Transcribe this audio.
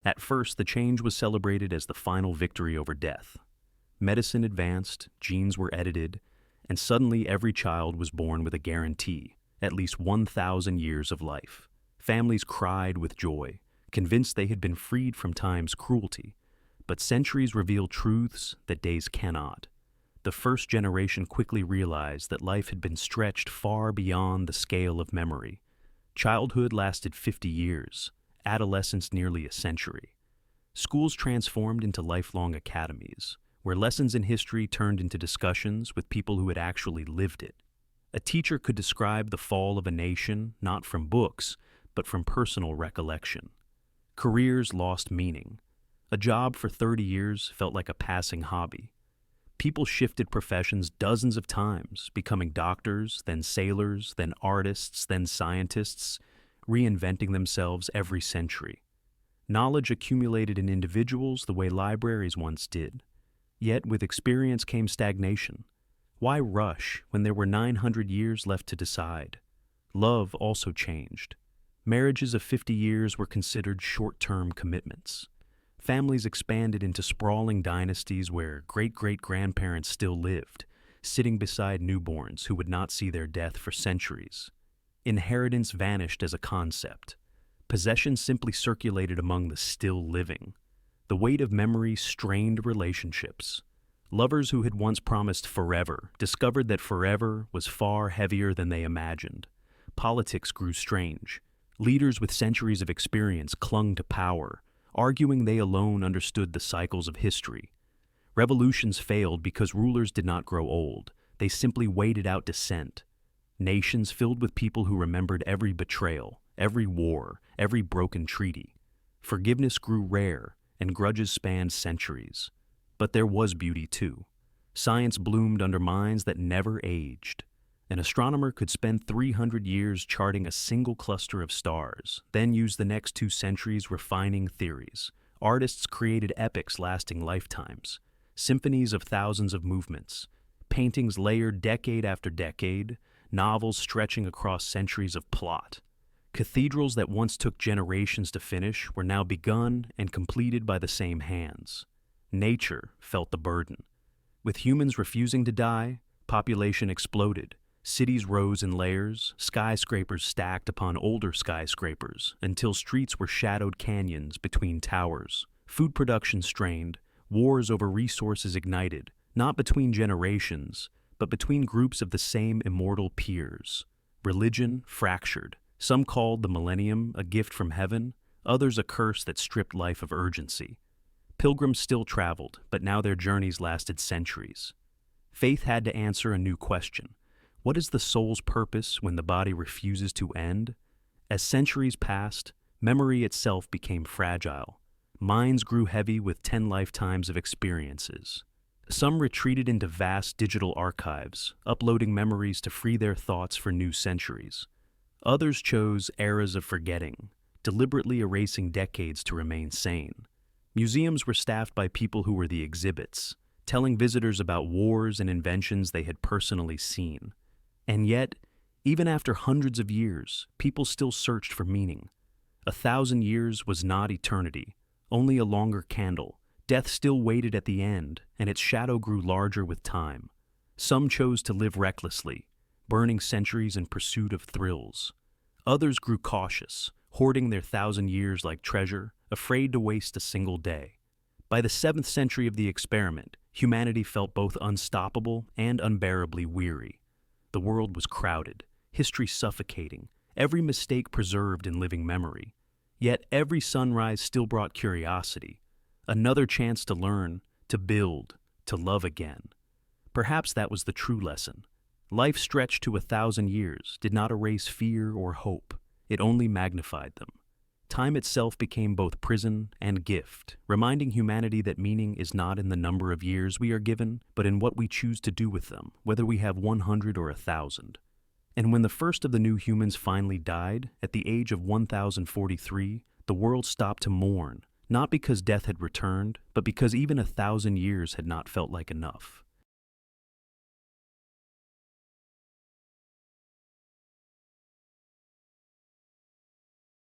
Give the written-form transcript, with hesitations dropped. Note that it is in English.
At first, the change was celebrated as the final victory over death. Medicine advanced, genes were edited, and suddenly every child was born with a guarantee, at least 1,000 years of life. Families cried with joy, convinced they had been freed from time's cruelty. But centuries reveal truths that days cannot. The first generation quickly realized that life had been stretched far beyond the scale of memory. Childhood lasted 50 years, adolescence nearly a century. Schools transformed into lifelong academies, where lessons in history turned into discussions with people who had actually lived it. A teacher could describe the fall of a nation not from books, but from personal recollection. Careers lost meaning. A job for 30 years felt like a passing hobby. People shifted professions dozens of times, becoming doctors, then sailors, then artists, then scientists, reinventing themselves every century. Knowledge accumulated in individuals the way libraries once did. Yet with experience came stagnation. Why rush when there were 900 years left to decide? Love also changed. Marriages of 50 years were considered short-term commitments. Families expanded into sprawling dynasties where great-great-grandparents still lived, sitting beside newborns who would not see their death for centuries. Inheritance vanished as a concept. Possession simply circulated among the still living. The weight of memory strained relationships. Lovers who had once promised forever discovered that forever was far heavier than they imagined. Politics grew strange. Leaders with centuries of experience clung to power, arguing they alone understood the cycles of history. Revolutions failed because rulers did not grow old. They simply waited out dissent. Nations filled with people who remembered every betrayal, every war, every broken treaty. Forgiveness grew rare, and grudges spanned centuries. But there was beauty too. Science bloomed under minds that never aged. An astronomer could spend 300 years charting a single cluster of stars, then use the next 2 centuries refining theories. Artists created epics lasting lifetimes, symphonies of thousands of movements, paintings layered decade after decade, novels stretching across centuries of plot. Cathedrals that once took generations to finish were now begun and completed by the same hands. Nature felt the burden. With humans refusing to die, population exploded. Cities rose in layers, skyscrapers stacked upon older skyscrapers, until streets were shadowed canyons between towers. Food production strained, wars over resources ignited, not between generations, but between groups of the same immortal peers. Religion fractured. Some called the millennium a gift from heaven, others a curse that stripped life of urgency. Pilgrims still traveled, but now their journeys lasted centuries. Faith had to answer a new question. What is the soul's purpose when the body refuses to end? As centuries passed, memory itself became fragile. Minds grew heavy with 10 lifetimes of experiences. Some retreated into vast digital archives, uploading memories to free their thoughts for new centuries. Others chose eras of forgetting, deliberately erasing decades to remain sane. Museums were staffed by people who were the exhibits, telling visitors about wars and inventions they had personally seen. And yet, even after hundreds of years, people still searched for meaning. 1,000 years was not eternity, only a longer candle. Death still waited at the end, and its shadow grew larger with time. Some chose to live recklessly, burning centuries in pursuit of thrills. Others grew cautious, hoarding their 1,000 years like treasure, afraid to waste a single day. By the 7th century of the experiment, humanity felt both unstoppable and unbearably weary. The world was crowded, history suffocating, every mistake preserved in living memory. Yet every sunrise still brought curiosity, another chance to learn, to build, to love again. Perhaps that was the true lesson. Life stretched to 1,000 years did not erase fear or hope, it only magnified them. Time itself became both prison and gift, reminding humanity that meaning is not in the number of years we are given, but in what we choose to do with them, whether we have 100 or 1,000. And when the first of the new humans finally died, at the age of 1,043, the world stopped to mourn, not because death had returned, but because even 1,000 years had not felt like enough.